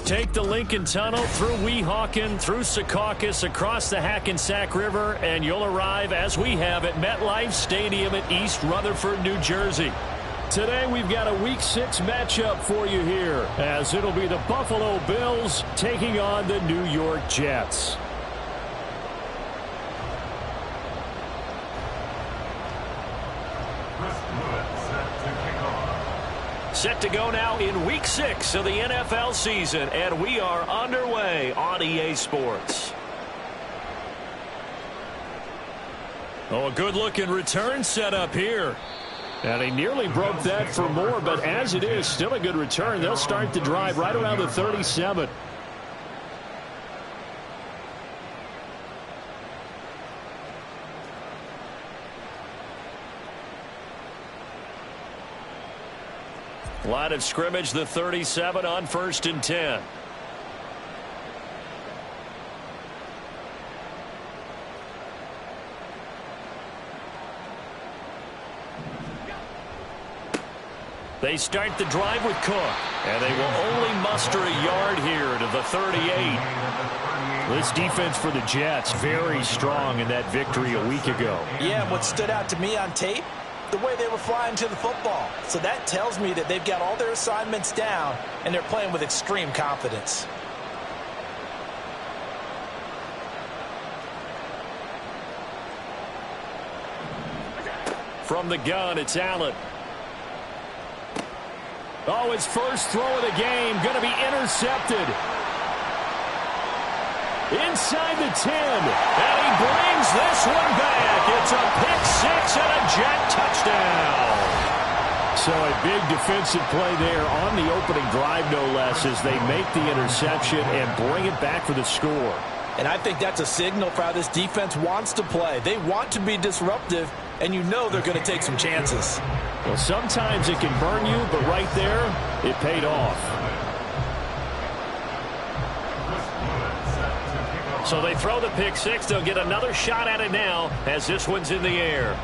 Take the Lincoln Tunnel through Weehawken, through Secaucus, across the Hackensack River, and you'll arrive, as we have, at MetLife Stadium at East Rutherford, New Jersey. Today we've got a Week 6 matchup for you here, as it'll be the Buffalo Bills taking on the New York Jets. Set to go now in Week 6 of the NFL season, and we are underway on EA Sports. Oh, a good-looking return set up here. And he nearly broke that for more, but as it is, still a good return. They'll start the drive right around the 37. Line of scrimmage, the 37 on 1st and 10. They start the drive with Cook, and they will only muster a yard here to the 38. This defense for the Jets, very strong in that victory a week ago. Yeah, and what stood out to me on tape, the way they were flying to the football. So that tells me that they've got all their assignments down, and they're playing with extreme confidence. From the gun, it's Allen. Oh, his first throw of the game, going to be intercepted. Inside the 10, and he brings this one back. It's a pick-6 and a Jet touchdown. So a big defensive play there on the opening drive, no less, as they make the interception and bring it back for the score. And I think that's a signal for how this defense wants to play. They want to be disruptive, and you know they're going to take some chances. Well, sometimes it can burn you, but right there, it paid off. So they throw the pick-6. They'll get another shot at it now as this one's in the air.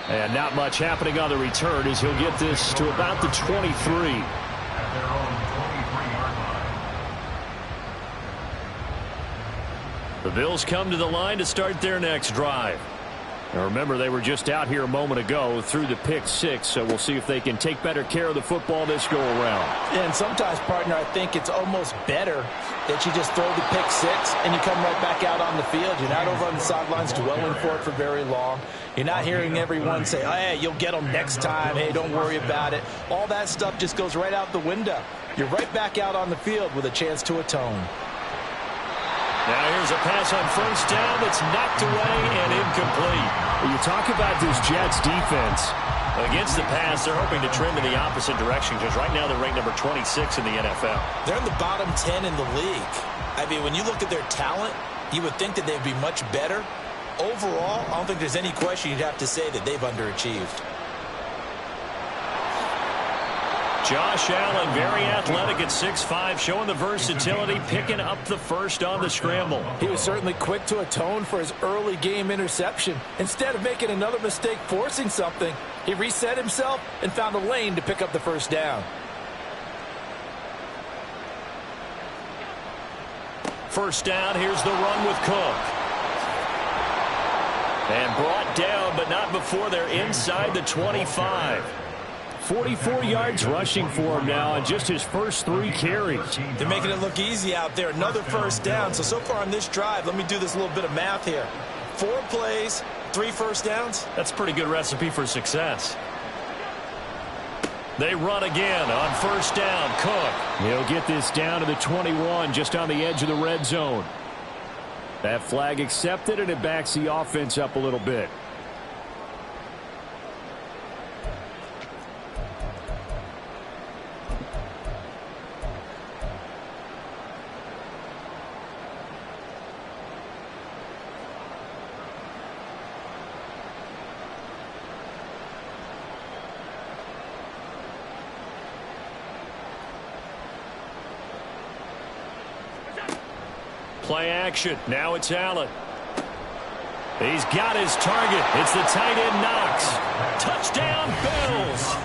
And not much happening on the return as he'll get this to about the 23. The Bills come to the line to start their next drive. Now remember, they were just out here a moment ago through the pick-6, so we'll see if they can take better care of the football this go-around. Yeah, and sometimes, partner, I think it's almost better that you just throw the pick-6 and you come right back out on the field. You're not over on the sidelines dwelling for it for very long. You're not hearing everyone say, oh, hey, you'll get them next time. Hey, don't worry about it. All that stuff just goes right out the window. You're right back out on the field with a chance to atone. Now here's a pass on 1st down that's knocked away and incomplete. You talk about this Jets defense. Against the pass, they're hoping to trim in the opposite direction because right now they're ranked number 26 in the NFL. They're in the bottom 10 in the league. I mean, when you look at their talent, you would think that they'd be much better. Overall, I don't think there's any question you'd have to say that they've underachieved. Josh Allen, very athletic at 6'5", showing the versatility, picking up the first on the scramble. He was certainly quick to atone for his early game interception. Instead of making another mistake forcing something, he reset himself and found a lane to pick up the first down. First down, here's the run with Cook. And brought down, but not before they're inside the 25. 44 yards rushing for him now in just his first 3 carries. They're making it look easy out there. Another first down. So far on this drive, let me do this little bit of math here. 4 plays, 3 first downs. That's a pretty good recipe for success. They run again on 1st down. Cook. He'll get this down to the 21, just on the edge of the red zone. That flag accepted, and it backs the offense up a little bit. Play action. Now it's Allen. He's got his target. It's the tight end Knox. Touchdown, Bills.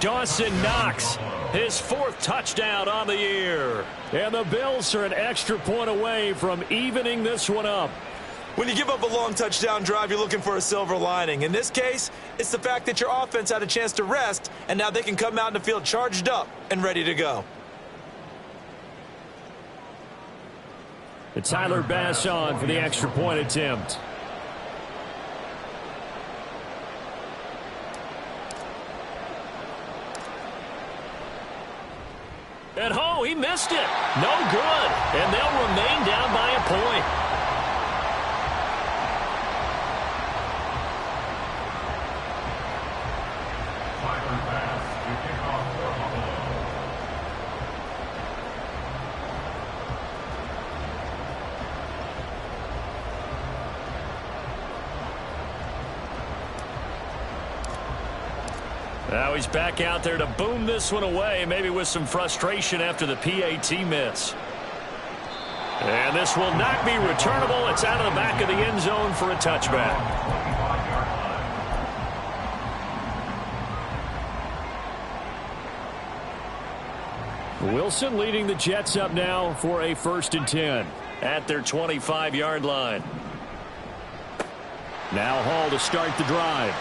Dawson Knox, his 4th touchdown on the year. And the Bills are an extra point away from evening this one up. When you give up a long touchdown drive, you're looking for a silver lining. In this case, it's the fact that your offense had a chance to rest, and now they can come out in the field charged up and ready to go. And Tyler Bass on for the extra point attempt. And he missed it. No good. And they'll remain down by a point. Now he's back out there to boom this one away, maybe with some frustration after the PAT miss. And this will not be returnable. It's out of the back of the end zone for a touchback. Wilson leading the Jets up now for a 1st and 10 at their 25-yard line. Now Hall to start the drive.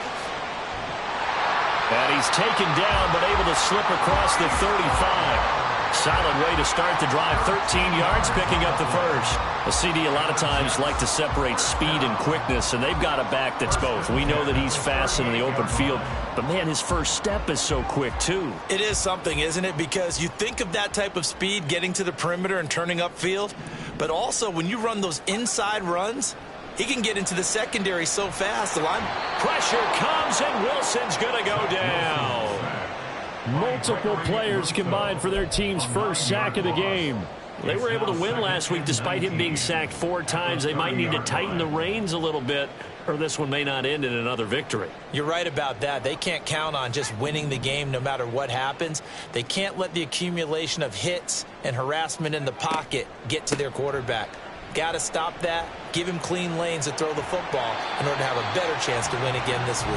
And he's taken down, but able to slip across the 35. Solid way to start the drive. 13 yards, picking up the first. A CD a lot of times like to separate speed and quickness, and they've got a back that's both. We know that he's fast in the open field, but, man, his first step is so quick, too. It is something, isn't it? Because you think of that type of speed getting to the perimeter and turning upfield, but also when you run those inside runs, he can get into the secondary so fast. The line pressure comes, and Wilson's going to go down. Multiple players combined for their team's first sack of the game. They were able to win last week despite him being sacked 4 times. They might need to tighten the reins a little bit, or this one may not end in another victory. You're right about that. They can't count on just winning the game no matter what happens. They can't let the accumulation of hits and harassment in the pocket get to their quarterback. Got to stop that, give him clean lanes to throw the football in order to have a better chance to win again this week.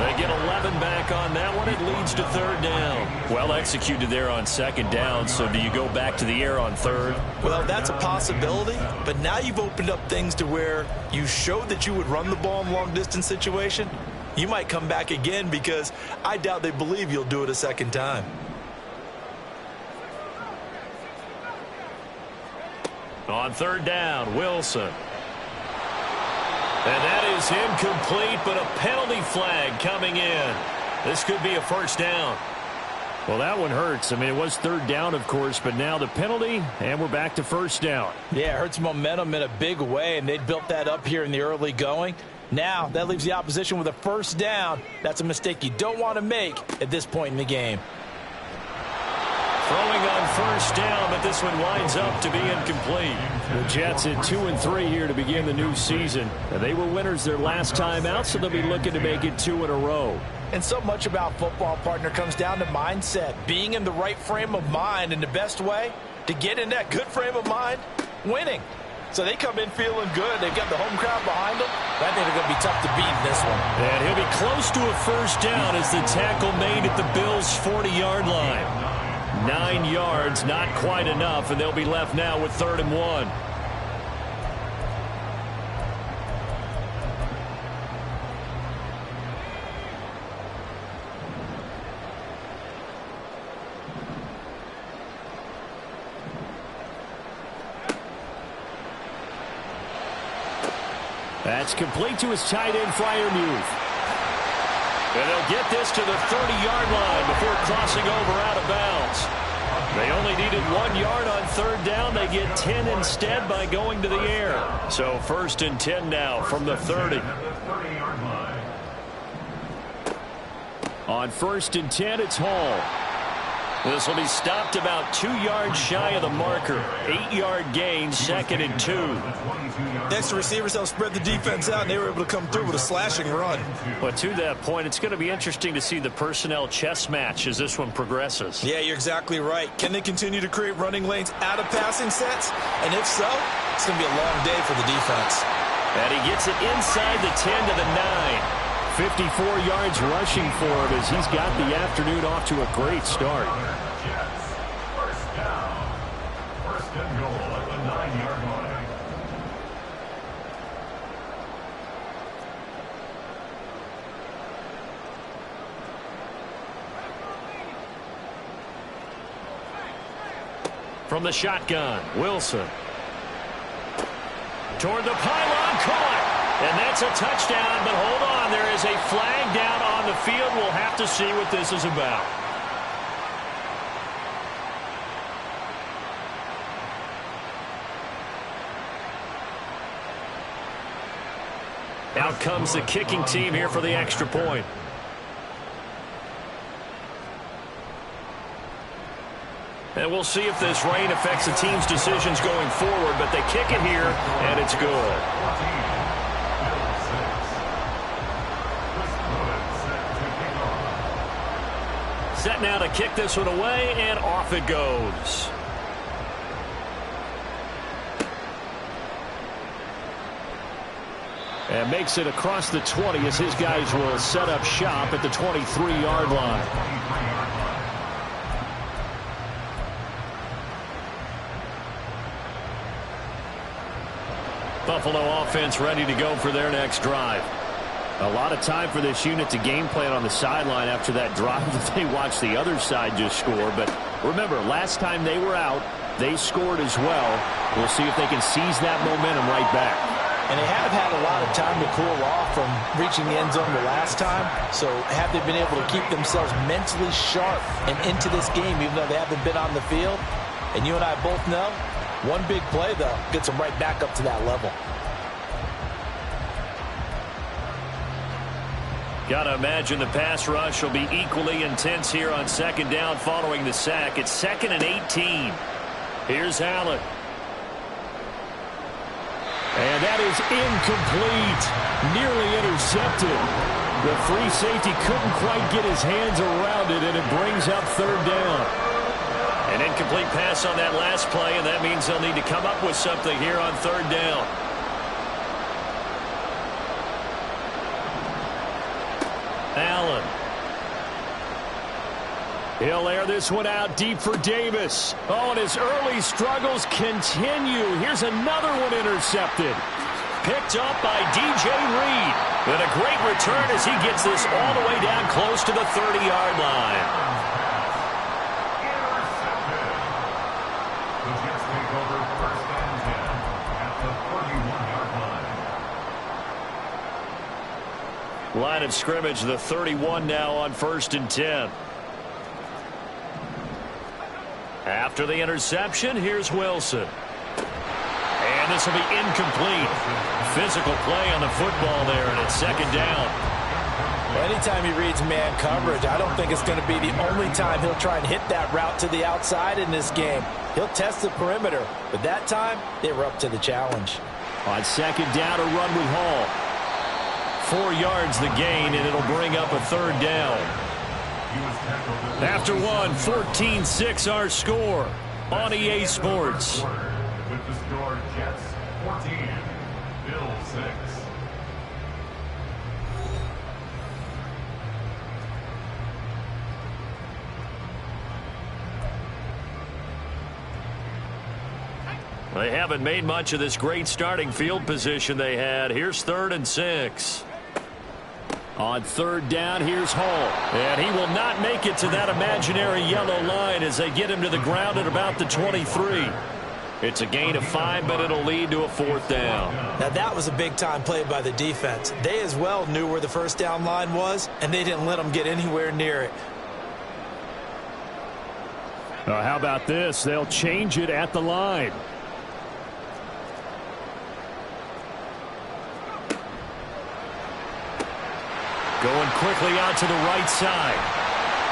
They get 11 back on that one. It leads to 3rd down. Well executed there on 2nd down, so do you go back to the air on 3rd? Well, that's a possibility, but now you've opened up things to where you showed that you would run the ball in long-distance situation. You might come back again because I doubt they believe you'll do it a 2nd time. On 3rd down, Wilson. And that is incomplete, but a penalty flag coming in. This could be a 1st down. Well, that one hurts. I mean, it was 3rd down, of course, but now the penalty, and we're back to 1st down. Yeah, it hurts momentum in a big way, and they built that up here in the early going. Now, that leaves the opposition with a 1st down. That's a mistake you don't want to make at this point in the game. Throwing on 1st down, but this one winds up to be incomplete. The Jets at 2-3 here to begin the new season. And they were winners their last time out, so they'll be looking to make it 2 in a row. And so much about football, partner, comes down to mindset. Being in the right frame of mind, and the best way to get in that good frame of mind, winning. So they come in feeling good. They've got the home crowd behind them. I think they're going to be tough to beat in this one. And he'll be close to a 1st down as the tackle made at the Bills' 40-yard line. 9 yards, not quite enough, and they'll be left now with 3rd and 1. That's complete to his tight end, Freiermuth. And they'll get this to the 30-yard line before crossing over out of bounds. They only needed 1 yard on 3rd down. They get 10 instead by going to the air. So 1st and 10 now from the 30. On 1st and 10, it's Hall. This will be stopped about 2 yards shy of the marker. 8-yard gain, 2nd and 2. Next, the receivers helped spread the defense out, and they were able to come through with a slashing run. But to that point, it's going to be interesting to see the personnel chess match as this one progresses. Yeah, you're exactly right. Can they continue to create running lanes out of passing sets? And if so, it's going to be a long day for the defense. And he gets it inside the 10 to the 9. 54 yards rushing for him as he's got the afternoon off to a great start. First down. First and goal at the 9-yard line. From the shotgun, Wilson. Toward the pylon, caught. And that's a touchdown, but hold on. There is a flag down on the field. We'll have to see what this is about. Out comes the kicking team here for the extra point. And we'll see if this rain affects the team's decisions going forward, but they kick it here, and it's good. Set now to kick this one away, and off it goes. And makes it across the 20 as his guys will set up shop at the 23-yard line. Buffalo offense ready to go for their next drive. A lot of time for this unit to game plan on the sideline after that drive that they watched the other side just score. But remember, last time they were out, they scored as well. We'll see if they can seize that momentum right back. And they have had a lot of time to cool off from reaching the end zone the last time. So have they been able to keep themselves mentally sharp and into this game, even though they haven't been on the field? And you and I both know, one big play, though, gets them right back up to that level. Got to imagine the pass rush will be equally intense here on second down following the sack. It's 2nd and 18. Here's Allen. And that is incomplete. Nearly intercepted. The free safety couldn't quite get his hands around it, and it brings up third down. An incomplete pass on that last play, and that means they'll need to come up with something here on third down. Allen. He'll air this one out deep for Davis. Oh, and his early struggles continue. Here's another one intercepted. Picked up by D.J. Reed. And a great return as he gets this all the way down close to the 30-yard line. Line of scrimmage, the 31 now on 1st and 10. After the interception, here's Wilson. And this will be incomplete. Physical play on the football there, and it's 2nd down. Well, anytime he reads man coverage, I don't think it's going to be the only time he'll try and hit that route to the outside in this game. He'll test the perimeter, but that time, they were up to the challenge. On 2nd down, a run with Hall. 4 yards the gain, and it'll bring up a 3rd down. After one, 14-6 our score on EA Sports. With the score, Jets 14, Bills 6. They haven't made much of this great starting field position they had. Here's 3rd and 6. On 3rd down, here's Hall. And he will not make it to that imaginary yellow line as they get him to the ground at about the 23. It's a gain of 5, but it'll lead to a 4th down. Now, that was a big-time play by the defense. They as well knew where the first down line was, and they didn't let them get anywhere near it. How about this? They'll change it at the line. Going quickly out to the right side.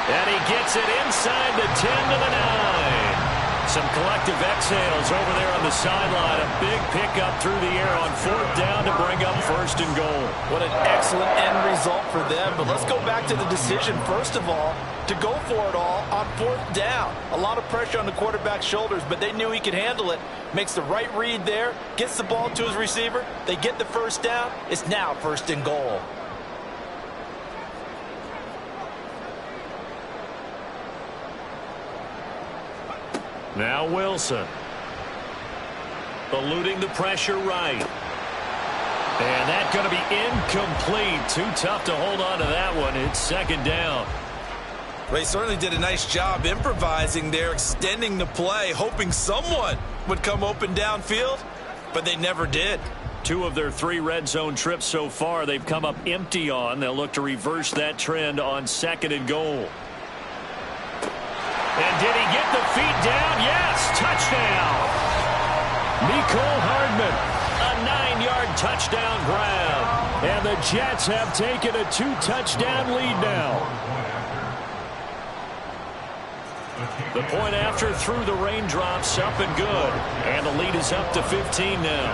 And he gets it inside the 10 to the 9. Some collective exhales over there on the sideline. A big pickup through the air on 4th down to bring up 1st and goal. What an excellent end result for them. But let's go back to the decision, first of all, to go for it all on 4th down. A lot of pressure on the quarterback's shoulders, but they knew he could handle it. Makes the right read there, gets the ball to his receiver. They get the 1st down. It's now 1st and goal. Now Wilson. Eluding the pressure right. And that's going to be incomplete. Too tough to hold on to that one. It's 2nd down. They certainly did a nice job improvising there, extending the play, hoping someone would come open downfield, but they never did. 2 of their 3 red zone trips so far they've come up empty on. They'll look to reverse that trend on 2nd and goal. And did he get the feet down? Yes, touchdown. Mecole Hardman, a 9-yard touchdown grab. And the Jets have taken a 2-touchdown lead now. The point after through the raindrops, up and good. And the lead is up to 15 now.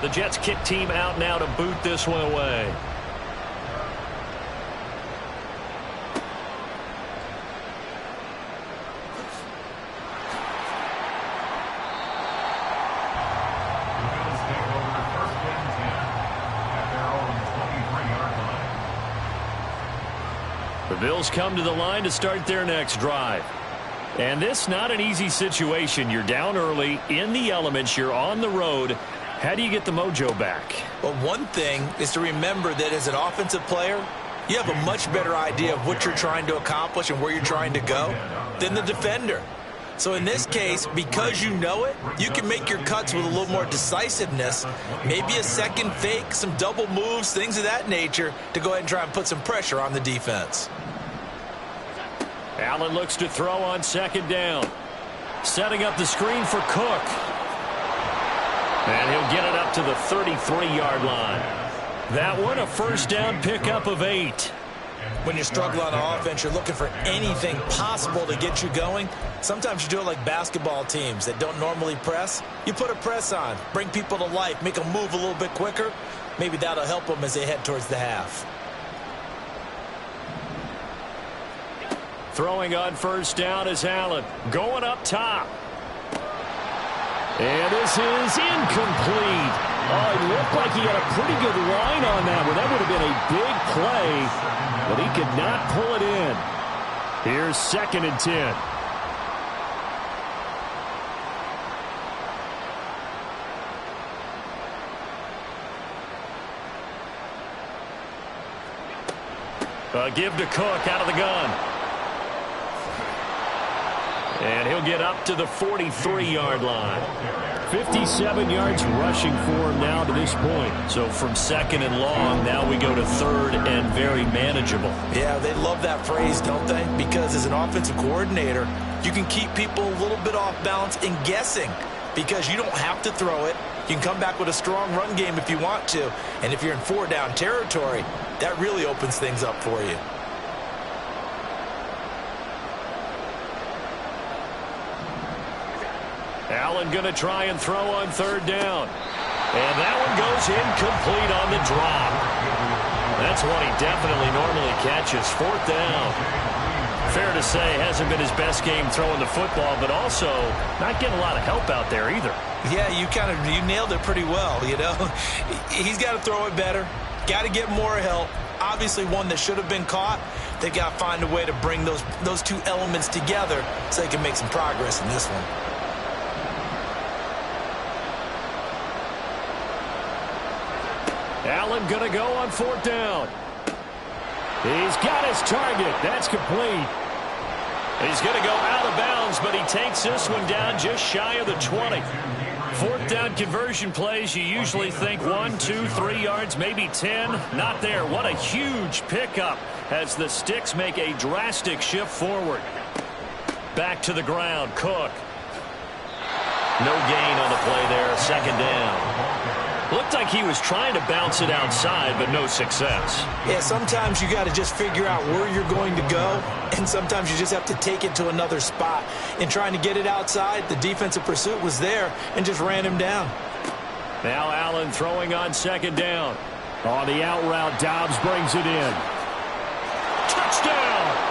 The Jets kick team out now to boot this one away. The Bills come to the line to start their next drive. And this not an easy situation. You're down early, in the elements, you're on the road. How do you get the mojo back? Well, one thing is to remember that as an offensive player, you have a much better idea of what you're trying to accomplish and where you're trying to go than the defender. So in this case, because you know it, you can make your cuts with a little more decisiveness, maybe a second fake, some double moves, things of that nature, to go ahead and try and put some pressure on the defense. Allen looks to throw on 2nd down. Setting up the screen for Cook. And he'll get it up to the 33-yard line. That one, a 1st down pickup of 8. When you struggle on offense, you're looking for anything possible to get you going. Sometimes you do it like basketball teams that don't normally press. You put a press on, bring people to life, make them move a little bit quicker. Maybe that'll help them as they head towards the half. Throwing on 1st down is Allen. Going up top. And this is incomplete. Oh, it looked like he had a pretty good line on that one. That would have been a big play, but he could not pull it in. Here's 2nd and 10. Give to Cook out of the gun. And he'll get up to the 43-yard line. 57 yards rushing for him now to this point. So from 2nd and long, now we go to 3rd and very manageable. Yeah, they love that phrase, don't they? Because as an offensive coordinator, you can keep people a little bit off balance and guessing because you don't have to throw it. You can come back with a strong run game if you want to. And if you're in 4-down territory, that really opens things up for you. Allen going to try and throw on 3rd down. And that one goes incomplete on the drop. That's one he definitely normally catches. 4th down. Fair to say, hasn't been his best game throwing the football, but also not getting a lot of help out there either. Yeah, you nailed it pretty well, you know. He's got to throw it better. Got to get more help. Obviously one that should have been caught. They got to find a way to bring those two elements together so they can make some progress in this one. Allen going to go on 4th down. He's got his target. That's complete. He's going to go out of bounds, but he takes this one down just shy of the 20. 4th down conversion plays, you usually think 1, 2, 3 yards, maybe 10. Not there. What a huge pickup as the sticks make a drastic shift forward. Back to the ground, Cook. No gain on the play there, 2nd down. Looked like he was trying to bounce it outside, but no success. Yeah, sometimes you got to just figure out where you're going to go, and sometimes you just have to take it to another spot. In trying to get it outside, the defensive pursuit was there and just ran him down. Now Allen throwing on second down. On the out route, Dobbs brings it in. Touchdown!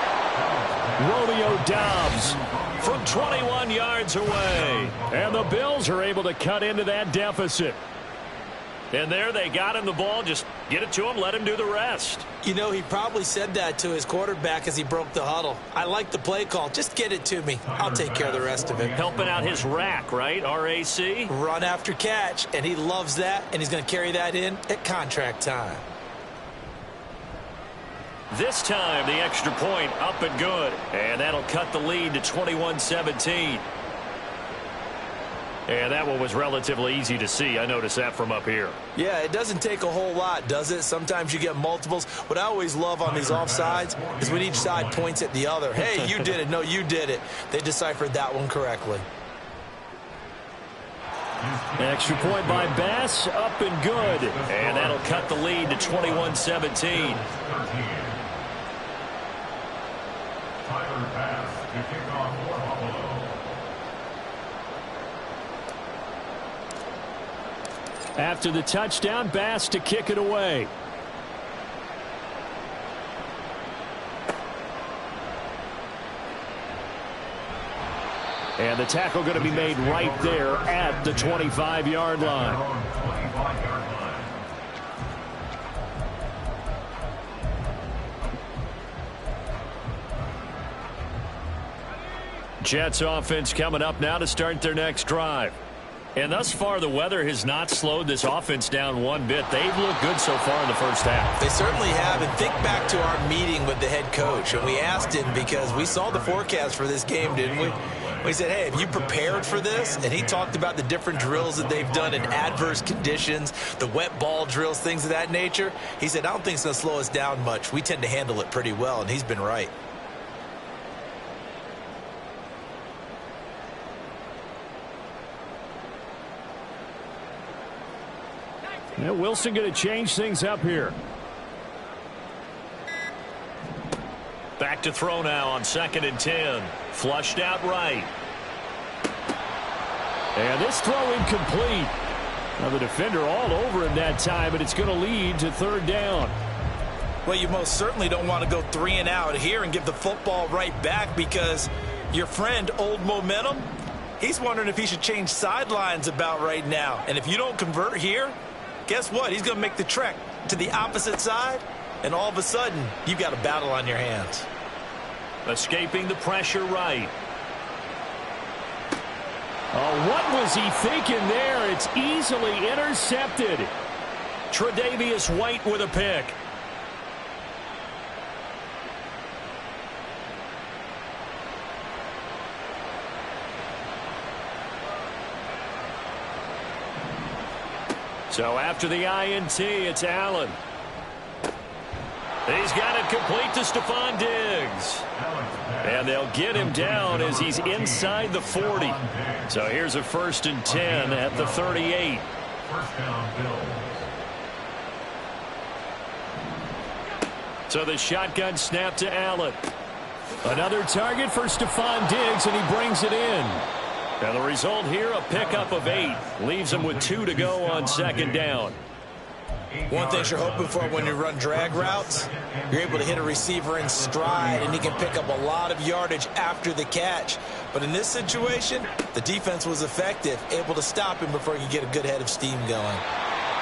Romeo Dobbs from 21 yards away. And the Bills are able to cut into that deficit. And there they got him the ball. Just get it to him, let him do the rest. You know, he probably said that to his quarterback as he broke the huddle. I like the play call. Just get it to me. I'll take care of the rest of it. Helping out his rack, right? RAC? Run after catch, and he loves that, and he's going to carry that in at contract time. This time, the extra point up and good. And that'll cut the lead to 21-17. And that one was relatively easy to see. I noticed that from up here. Yeah, it doesn't take a whole lot, does it? Sometimes you get multiples. What I always love on these offsides is when each side points at the other. Hey, you did it. No, you did it. They deciphered that one correctly. Extra point by Bass, up and good. And that'll cut the lead to 21-17. Tyler Bass to kick off for Buffalo. After the touchdown, Bass to kick it away. And the tackle going to be made right there at the 25-yard line. Jets offense coming up now to start their next drive. And thus far, the weather has not slowed this offense down one bit. They've looked good so far in the first half. They certainly have. And think back to our meeting with the head coach. And we asked him because we saw the forecast for this game, didn't we? We said, hey, have you prepared for this? And he talked about the different drills that they've done in adverse conditions, the wet ball drills, things of that nature. He said, I don't think it's going to slow us down much. We tend to handle it pretty well, and he's been right. Now Wilson going to change things up here. Back to throw now on 2nd and 10. Flushed out right. And this throw incomplete. Now the defender all over him that time, but it's going to lead to 3rd down. Well, you most certainly don't want to go 3 and out here and give the football right back because your friend, Old Momentum, he's wondering if he should change sidelines about right now. And if you don't convert here, guess what? He's going to make the trek to the opposite side, and all of a sudden, you've got a battle on your hands. Escaping the pressure right. Oh, what was he thinking there? It's easily intercepted. Tre'Davious White with a pick. So after the INT, it's Allen. He's got it complete to Stephon Diggs. And they'll get him down as he's inside the 40. So here's a 1st and 10 at the 38. First down, Bills. So the shotgun snap to Allen. Another target for Stephon Diggs, and he brings it in. And the result here, a pickup of 8. Leaves him with 2 to go on 2nd down. One thing you're hoping for when you run drag routes, you're able to hit a receiver in stride, and he can pick up a lot of yardage after the catch. But in this situation, the defense was effective, able to stop him before he could get a good head of steam going.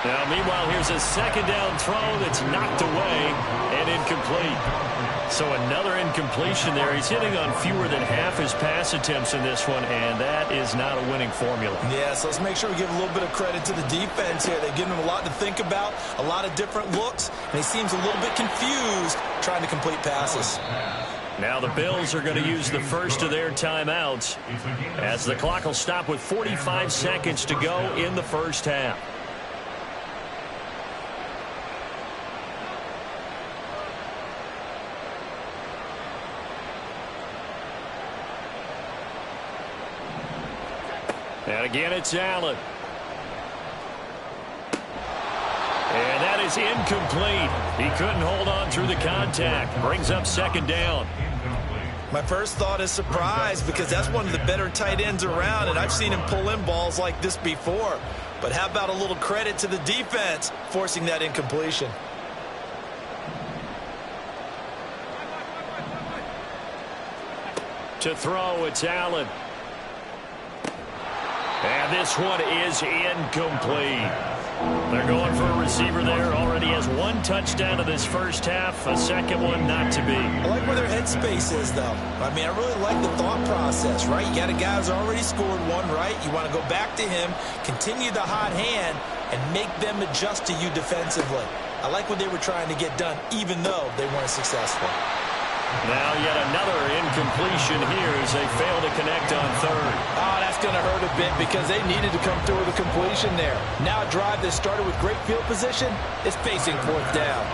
Now, meanwhile, here's a 2nd down throw that's knocked away and incomplete. So another incompletion there. He's hitting on fewer than half his pass attempts in this one, and that is not a winning formula. Yeah, so let's make sure we give a little bit of credit to the defense here. They've given him a lot to think about, a lot of different looks, and he seems a little bit confused trying to complete passes. Now the Bills are going to use the first of their timeouts as the clock will stop with 45 seconds to go in the first half. And again, it's Allen. is incomplete. He couldn't hold on through the contact. Brings up second down. My first thought is surprise, because that's one of the better tight ends around, and I've seen him pull in balls like this before. But how about a little credit to the defense forcing that incompletion? To throw, it's Allen. And this one is incomplete. They're going for a receiver there. Already has one touchdown in this first half. A second one not to be. I like where their headspace is, though. I mean, I really like the thought process, right? You got a guy who's already scored one, right? You want to go back to him, continue the hot hand, and make them adjust to you defensively. I like what they were trying to get done, even though they weren't successful. Now yet another incompletion here as they fail to connect on third. Oh, that's going to hurt a bit because they needed to come through with a completion there. Now a drive that started with great field position is facing fourth down.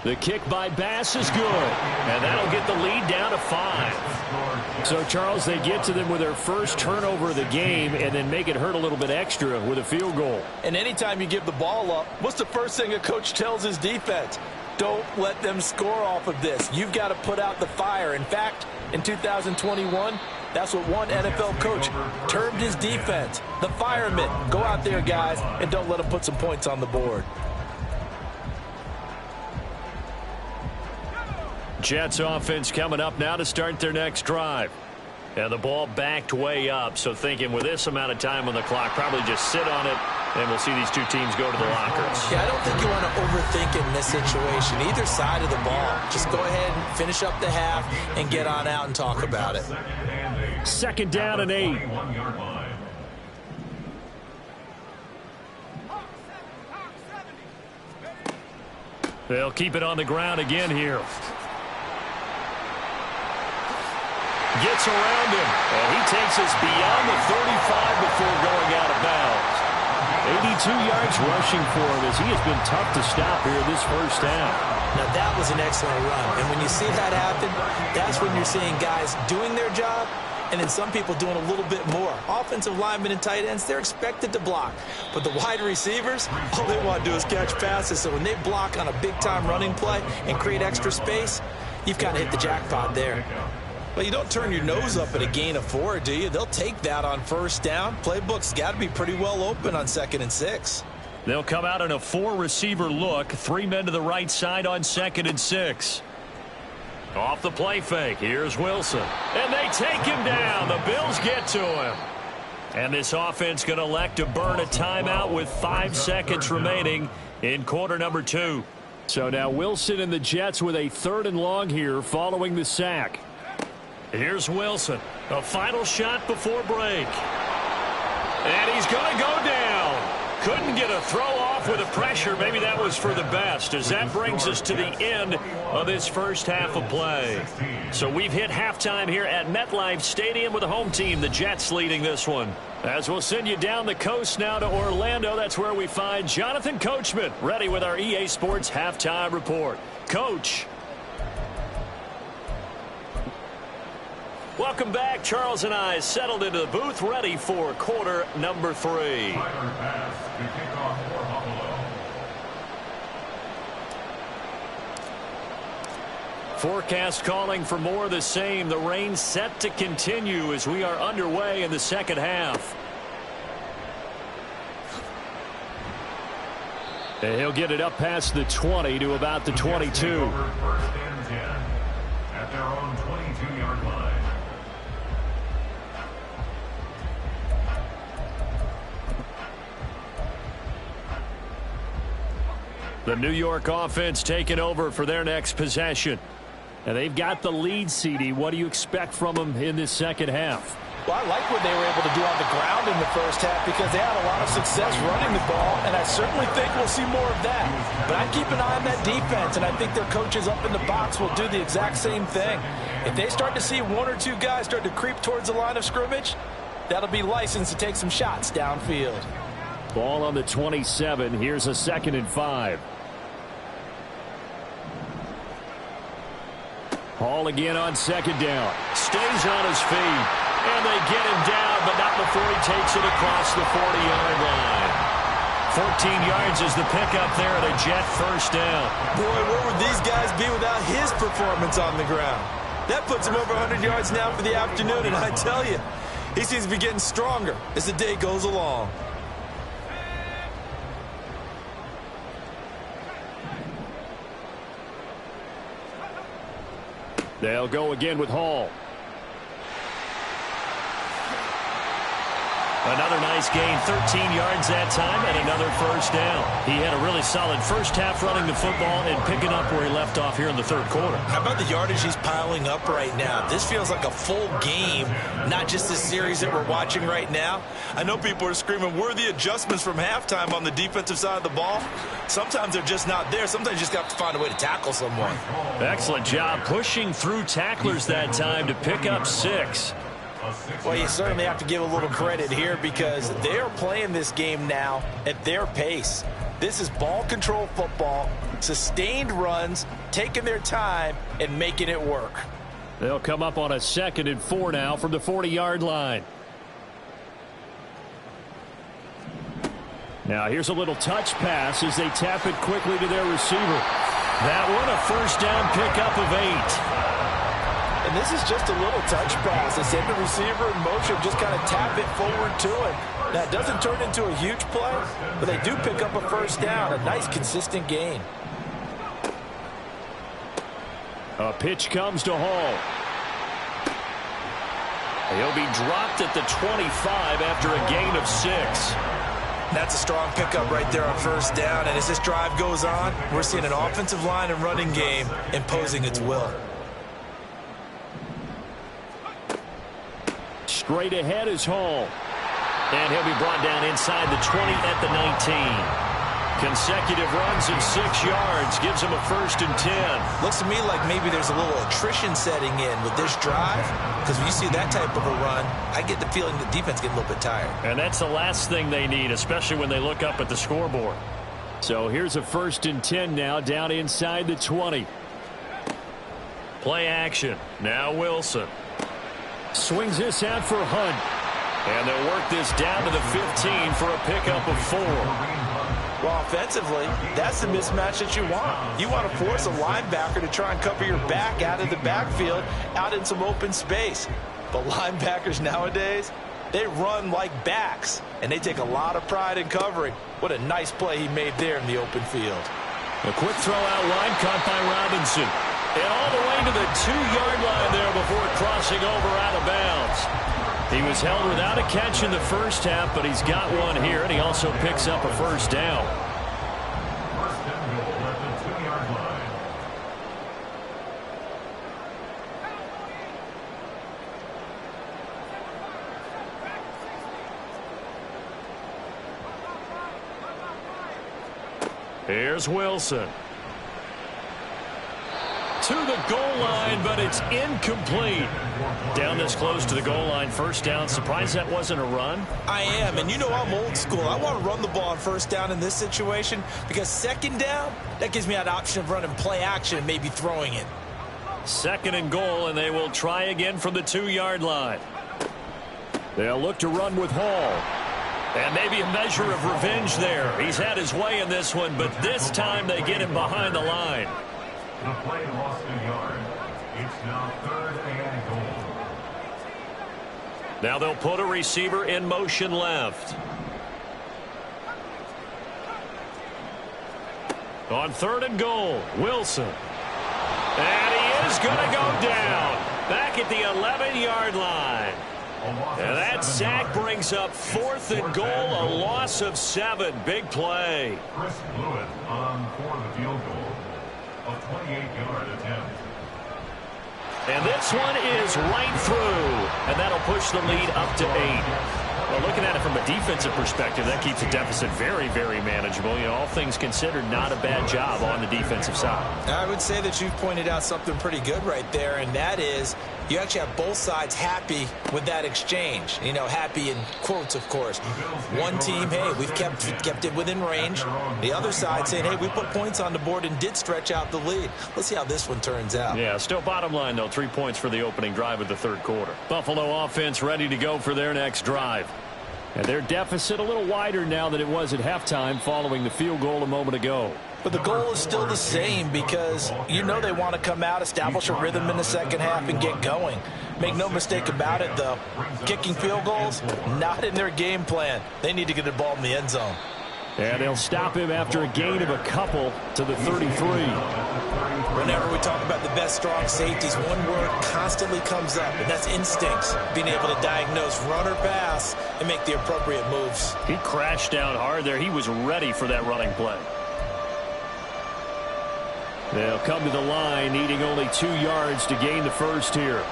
The kick by Bass is good, and that'll get the lead down to 5. So, Charles, they get to them with their first turnover of the game and then make it hurt a little bit extra with a field goal. And anytime you give the ball up, what's the first thing a coach tells his defense? Don't let them score off of this. You've got to put out the fire. In fact, in 2021, that's what one NFL coach termed his defense. The firemen. Go out there, guys, and don't let them put some points on the board. Jets offense coming up now to start their next drive. And the ball backed way up, so thinking with this amount of time on the clock, probably just sit on it, and we'll see these two teams go to the lockers. Yeah, I don't think you want to overthink it in this situation. Either side of the ball. Just go ahead and finish up the half and get on out and talk about it. Second down and 8. They'll keep it on the ground again here. Gets around him, and he takes us beyond the 35 before going out of bounds. 82 yards rushing for him as he has been tough to stop here this first half. Now, that was an excellent run, and when you see that happen, that's when you're seeing guys doing their job and then some people doing a little bit more. Offensive linemen and tight ends, they're expected to block. But the wide receivers, all they want to do is catch passes. So when they block on a big-time running play and create extra space, you've got to hit the jackpot there. Well, you don't turn your nose up at a gain of 4, do you? They'll take that on first down. Playbook's got to be pretty well open on 2nd and 6. They'll come out in a 4-receiver look. 3 men to the right side on 2nd and 6. Off the play fake. Here's Wilson. And they take him down. The Bills get to him. And this offense going to elect to burn a timeout with 5 seconds remaining in quarter number 2. So now Wilson and the Jets with a 3rd and long here following the sack. Here's Wilson. A final shot before break. And he's going to go down. Couldn't get a throw off with the pressure. Maybe that was for the best, as that brings us to the end of this first half of play. So we've hit halftime here at MetLife Stadium with the home team, the Jets, leading this one. As we'll send you down the coast now to Orlando, that's where we find Jonathan Coachman, ready with our EA Sports halftime report. Coach. Welcome back. Charles and I settled into the booth, ready for quarter number 3. Forecast calling for more of the same. The rain set to continue as we are underway in the second half. And he'll get it up past the 20 to about the 22. First and 10 at their own 22-yard line. The New York offense taking over for their next possession. And they've got the lead, CD. What do you expect from them in this second half? Well, I like what they were able to do on the ground in the first half because they had a lot of success running the ball, and I certainly think we'll see more of that. But I'd keep an eye on that defense, and I think their coaches up in the box will do the exact same thing. If they start to see 1 or 2 guys start to creep towards the line of scrimmage, that'll be licensed to take some shots downfield. Ball on the 27. Here's a 2nd and 5. Hall again on 2nd down. Stays on his feet. And they get him down, but not before he takes it across the 40-yard line. 14 yards is the pickup there at a Jet first down. Boy, where would these guys be without his performance on the ground? That puts him over 100 yards now for the afternoon, and I tell you, he seems to be getting stronger as the day goes along. They'll go again with Hall. Another nice gain, 13 yards that time, and another first down. He had a really solid first half running the football and picking up where he left off here in the third quarter. How about the yardage he's piling up right now? This feels like a full game, not just the series that we're watching right now. I know people are screaming, where are the adjustments from halftime on the defensive side of the ball? Sometimes they're just not there. Sometimes you just have to find a way to tackle someone. Excellent job pushing through tacklers that time to pick up 6. Well, you certainly have to give a little credit here because they are playing this game now at their pace. This is ball control football, sustained runs, taking their time and making it work. They'll come up on a 2nd and 4 now from the 40-yard line. Now here's a little touch pass as they tap it quickly to their receiver. That one a first down pickup of 8. And this is just a little touch pass. They send the receiver in motion, just kind of tap it forward to him. That doesn't turn into a huge play, but they do pick up a first down. A nice, consistent gain. A pitch comes to Hall. He'll be dropped at the 25 after a gain of 6. That's a strong pickup right there on first down. And as this drive goes on, we're seeing an offensive line and running game imposing its will. Straight ahead is Hall. And he'll be brought down inside the 20 at the 19. Consecutive runs of 6 yards gives him a 1st and 10. Looks to me like maybe there's a little attrition setting in with this drive. Because when you see that type of a run, I get the feeling the defense gets a little bit tired. And that's the last thing they need, especially when they look up at the scoreboard. So here's a 1st and 10 now down inside the 20. Play action. Now Wilson. Swings this out for Hunt. And they'll work this down to the 15 for a pickup of 4. Well, offensively, that's the mismatch that you want. You want to force a linebacker to try and cover your back out of the backfield, out in some open space. But linebackers nowadays, they run like backs, and they take a lot of pride in covering. What a nice play he made there in the open field. A quick throw out line caught by Robinson. And all the way to the 2-yard line there before crossing over out of bounds. He was held without a catch in the first half, but he's got one here, and he also picks up a first down. First and goal at the 2-yard line. Here's Wilson. To the goal line, but it's incomplete. Down this close to the goal line, first down. Surprised that wasn't a run? I am, and you know I'm old school. I want to run the ball on first down in this situation because second down, that gives me that option of running play action and maybe throwing it. 2nd and goal, and they will try again from the 2-yard line. They'll look to run with Hall. And maybe a measure of revenge there. He's had his way in this one, but this time they get him behind the line. The play lost a yard. It's now 3rd and goal. Now they'll put a receiver in motion left. On 3rd and goal, Wilson. And he is going to go down. Back at the 11-yard line. And that sack brings up 4th and goal, a loss of 7. Big play. Chris Blewett on for the field goal. A 28-yard attempt. And this one is right through. And that'll push the lead up to 8. Well, looking at it from a defensive perspective, that keeps the deficit very, very manageable. You know, all things considered, not a bad job on the defensive side. I would say that you've pointed out something pretty good right there, and that is you actually have both sides happy with that exchange. You know, happy in quotes, of course. One team, hey, we've kept it within range. The other side saying, hey, we put points on the board and did stretch out the lead. Let's see how this one turns out. Yeah, still bottom line, though, 3 points for the opening drive of the third quarter. Buffalo offense ready to go for their next drive. And their deficit a little wider now than it was at halftime following the field goal a moment ago. But the goal is still the same because you know they want to come out, establish a rhythm in the second half, and get going. Make no mistake about it, though. Kicking field goals, not in their game plan. They need to get the ball in the end zone. And they'll stop him after a gain of a couple to the 33. Whenever we talk about the best strong safeties, one word constantly comes up, and that's instincts. Being able to diagnose run or pass and make the appropriate moves. He crashed down hard there. He was ready for that running play. They'll come to the line, needing only 2 yards to gain the first here.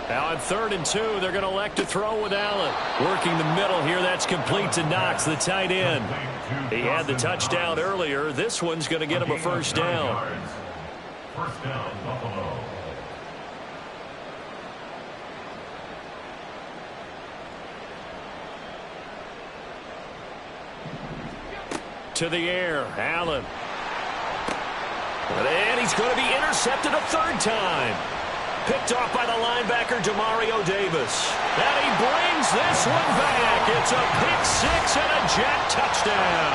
Now on 3rd and 2, they're going to elect to throw with Allen. Working the middle here, that's complete to Knox, the tight end. He had the touchdown earlier. This one's going to get him a first down. First down, Buffalo. To the air, Allen. And he's going to be intercepted a 3rd time. Picked off by the linebacker, Demario Davis. And he brings this one back. It's a pick 6 and a Jet touchdown.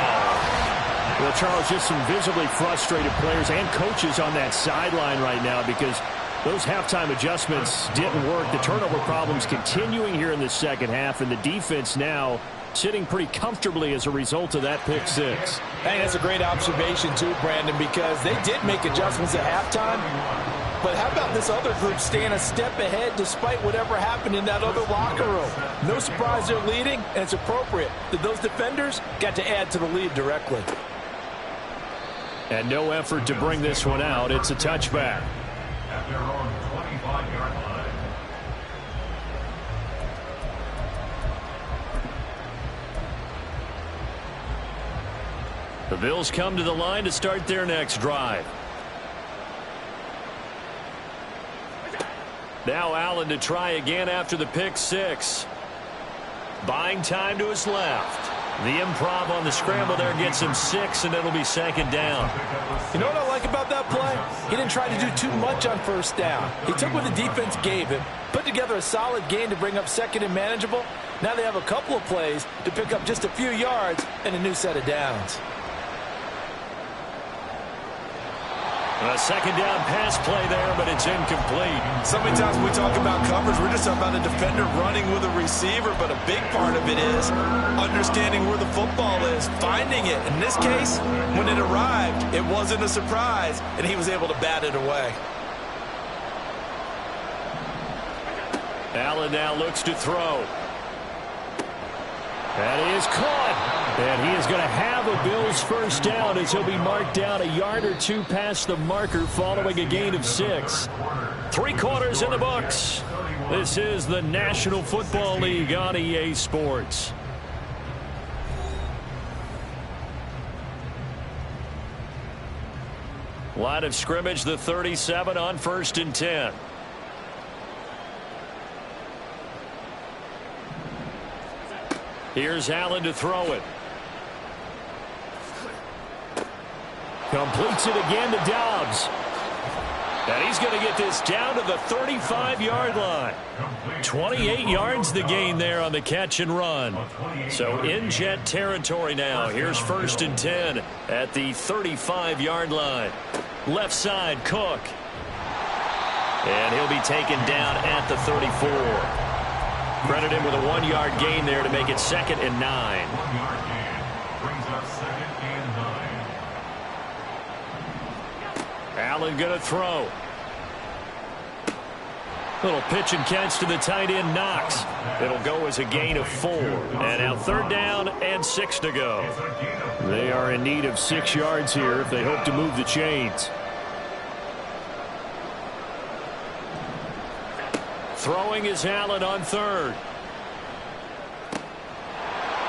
Well, Charles, just some visibly frustrated players and coaches on that sideline right now because those halftime adjustments didn't work. The turnover problems continuing here in the second half, and the defense now sitting pretty comfortably as a result of that pick 6. Hey, that's a great observation too, Brandon, because they did make adjustments at halftime. But how about this other group staying a step ahead despite whatever happened in that other locker room? No surprise they're leading, and it's appropriate that those defenders got to add to the lead directly. And no effort to bring this one out. It's a touchback. At their own 25-yard line. The Bills come to the line to start their next drive. Now Allen to try again after the pick 6. Buying time to his left. The improv on the scramble there gets him 6, and it'll be 2nd down. You know what I like about that play? He didn't try to do too much on 1st down. He took what the defense gave him, put together a solid gain to bring up 2nd and manageable. Now they have a couple of plays to pick up just a few yards and a new set of downs. A 2nd down pass play there, but it's incomplete. So many times when we talk about coverage, we're just talking about a defender running with a receiver, but a big part of it is understanding where the football is, finding it. In this case, when it arrived, it wasn't a surprise, and he was able to bat it away. Allen now looks to throw. That is caught. And he is going to have a Bills first down as he'll be marked down a yard or 2 past the marker following a gain of 6. 3 quarters in the books. This is the National Football League on EA Sports. Line of scrimmage, the 37 on 1st and 10. Here's Allen to throw it. Completes it again to Dobbs. And he's going to get this down to the 35-yard line. 28 yards the gain there on the catch and run. So in Jet territory now. Here's 1st and 10 at the 35-yard line. Left side, Cook. And he'll be taken down at the 34. Credit him with a 1-yard gain there to make it 2nd and 9. 1-yard gain brings up 2nd and 9. Allen going to throw. Little pitch and catch to the tight end, Knox. It'll go as a gain of 4. And now 3rd down and 6 to go. They are in need of 6 yards here if they hope to move the chains. Throwing is Allen on 3rd.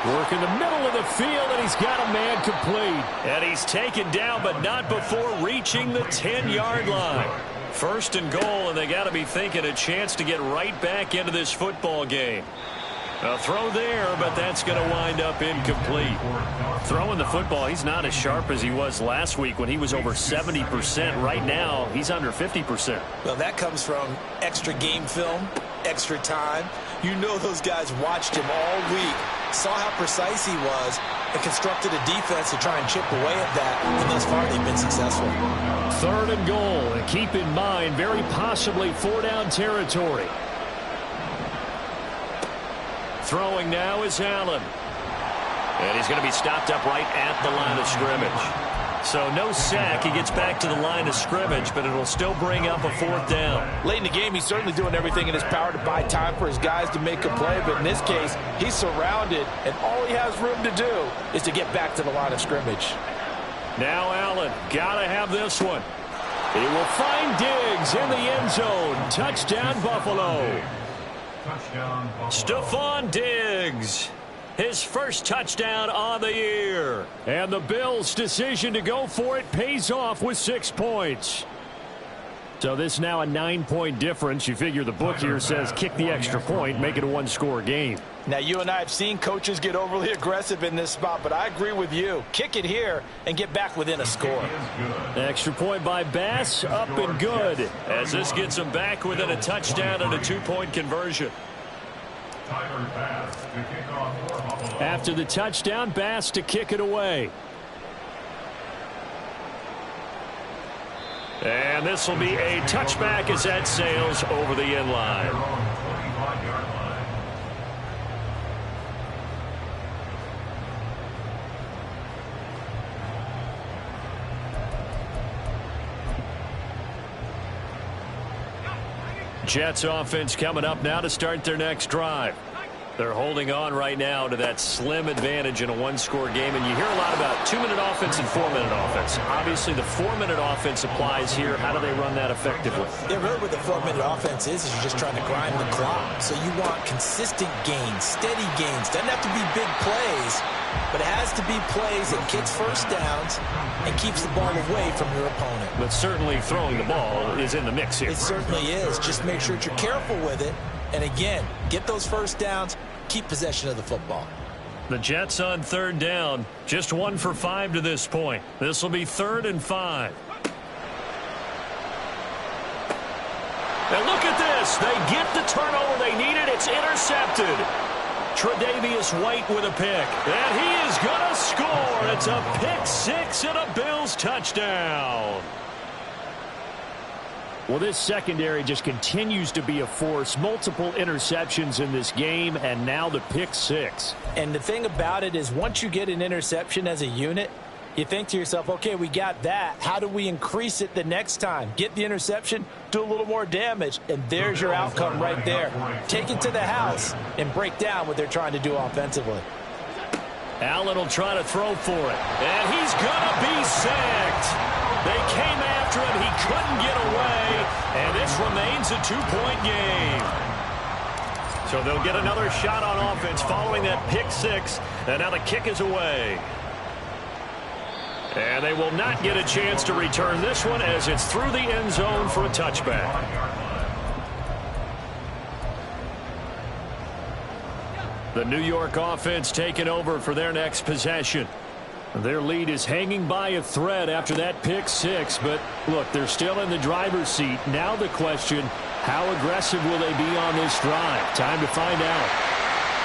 Working the middle of the field, and he's got a man complete. And he's taken down, but not before reaching the 10-yard line. First and goal, and they got to be thinking a chance to get right back into this football game. A throw there, but that's going to wind up incomplete. Throwing the football, he's not as sharp as he was last week when he was over 70%. Right now, he's under 50%. Well, that comes from extra game film, extra time. You know those guys watched him all week, saw how precise he was, and constructed a defense to try and chip away at that, and thus far they've been successful. Third and goal, and keep in mind, very possibly 4-down territory. Throwing now is Allen. And he's going to be stopped up right at the line of scrimmage. So no sack. He gets back to the line of scrimmage, but it'll still bring up a 4th down. Late in the game, he's certainly doing everything in his power to buy time for his guys to make a play. But in this case, he's surrounded, and all he has room to do is to get back to the line of scrimmage. Now Allen, got to have this one. He will find Diggs in the end zone. Touchdown, Buffalo. Stephon Diggs, his first touchdown on the year. And the Bills' decision to go for it pays off with 6 points. So this now a 9-point difference. You figure the book here says kick the extra point, make it a 1-score game. Now, you and I have seen coaches get overly aggressive in this spot, but I agree with you. Kick it here and get back within a score. Extra point by Bass, up and good. As this gets him back within a touchdown and a 2-point conversion. After the touchdown, Bass to kick it away. And this will be a touchback as that sails over the end line. Jets offense coming up now to start their next drive. They're holding on right now to that slim advantage in a 1-score game. And you hear a lot about 2-minute offense and 4-minute offense. Obviously, the 4-minute offense applies here. How do they run that effectively? Yeah, really what the 4-minute offense is you're just trying to grind the clock. So you want consistent gains, steady gains. Doesn't have to be big plays, but it has to be plays that gets first downs and keeps the ball away from your opponent. But certainly throwing the ball is in the mix here. It certainly is. Just make sure that you're careful with it. And again, get those first downs, keep possession of the football. The Jets on 3rd down, just 1 for 5 to this point. This will be 3rd and 5. And look at this. They get the turnover they needed. It's intercepted. Tre'Davious White with a pick. And he is going to score. It's a pick 6 and a Bills touchdown. Well, this secondary just continues to be a force. Multiple interceptions in this game, and now the pick 6. And the thing about it is once you get an interception as a unit, you think to yourself, okay, we got that. How do we increase it the next time? Get the interception, do a little more damage, and there's your outcome right there. Take it to the house and break down what they're trying to do offensively. Allen will try to throw for it, and he's going to be sacked. They came after him. He couldn't get away, and this remains a 2-point game. So they'll get another shot on offense following that pick 6, and now the kick is away. And they will not get a chance to return this one as it's through the end zone for a touchback. The New York offense taking over for their next possession. Their lead is hanging by a thread after that pick 6, but look, they're still in the driver's seat. Now the question, how aggressive will they be on this drive? Time to find out.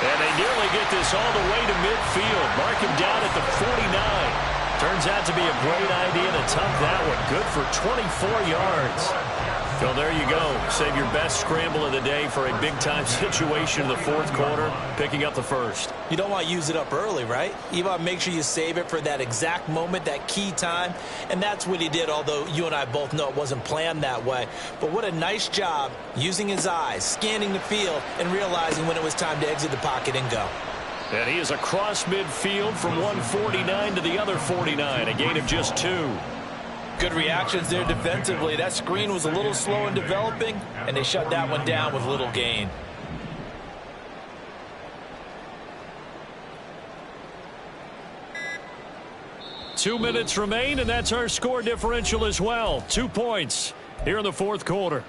And they nearly get this all the way to midfield. Mark him down at the 49. Turns out to be a great idea to tuck that one. Good for 24 yards. Well, there you go. Save your best scramble of the day for a big-time situation in the 4th quarter, picking up the 1st. You don't want to use it up early, right? You want to make sure you save it for that exact moment, that key time. And that's what he did, although you and I both know it wasn't planned that way. But what a nice job using his eyes, scanning the field, and realizing when it was time to exit the pocket and go. And he is across midfield from 149 to the other 49, a gain of just 2. Good reactions there defensively. That screen was a little slow in developing, and they shut that one down with little gain. 2 minutes remain, and that's our score differential as well. 2 points here in the fourth quarter.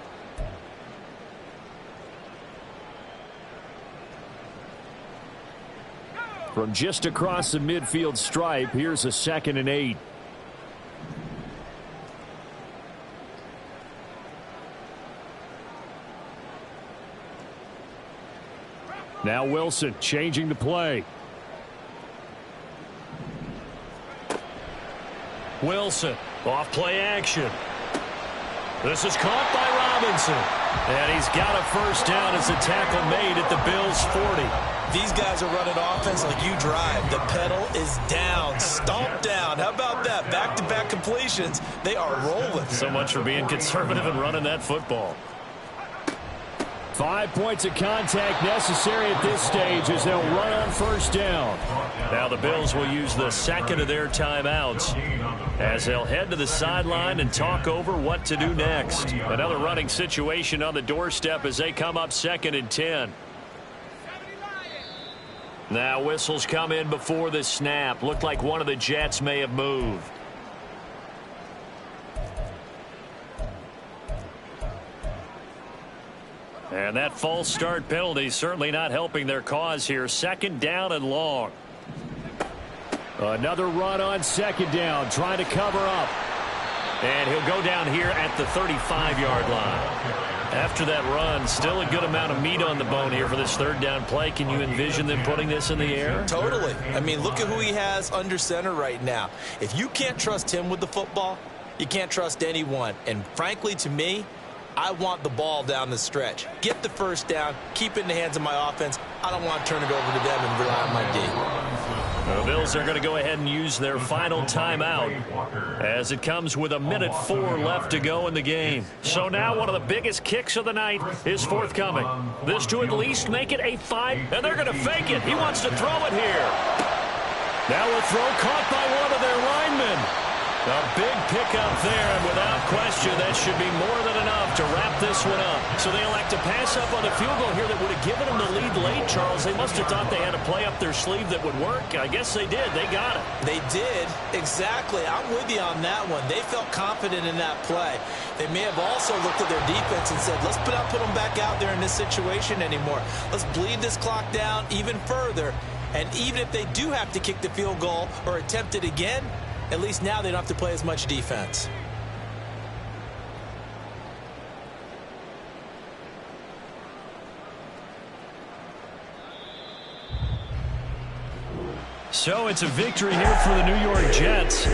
From just across the midfield stripe, here's a 2nd and 8. Now Wilson changing the play. Wilson, off play action. This is caught by Robinson. And he's got a first down as a tackle made at the Bills' 40. These guys are running offense like you drive. The pedal is down, stomped down. How about that? Back-to-back completions. They are rolling. So much for being conservative and running that football. 5 points of contact necessary at this stage as they'll run on first down. Now the Bills will use the second of their timeouts as they'll head to the sideline and talk over what to do next. Another running situation on the doorstep as they come up 2nd and 10. Now whistles come in before the snap. Looked like one of the Jets may have moved. And that false start penalty certainly not helping their cause here. 2nd down and long. Another run on 2nd down, trying to cover up. And he'll go down here at the 35-yard line. After that run, still a good amount of meat on the bone here for this 3rd down play. Can you envision them putting this in the air? Totally. I mean, look at who he has under center right now. If you can't trust him with the football, you can't trust anyone. And frankly, to me, I want the ball down the stretch. Get the first down, keep it in the hands of my offense. I don't want to turn it over to them and rely on my D. The Bills are going to go ahead and use their final timeout as it comes with 1:04 left to go in the game. So now one of the biggest kicks of the night is forthcoming. This to at least make it a 5, and they're going to fake it. He wants to throw it here. Now a throw caught by one of their linemen. A big pickup there, and without question, that should be more than enough to wrap this one up. So they elect to pass up on a field goal here that would have given them the lead late, Charles. They must have thought they had a play up their sleeve that would work. I guess they did. They got it. They did. Exactly. I'm with you on that one. They felt confident in that play. They may have also looked at their defense and said, let's not put them back out there in this situation anymore. Let's bleed this clock down even further. And even if they do have to kick the field goal or attempt it again, at least now they don't have to play as much defense. So it's a victory here for the New York Jets.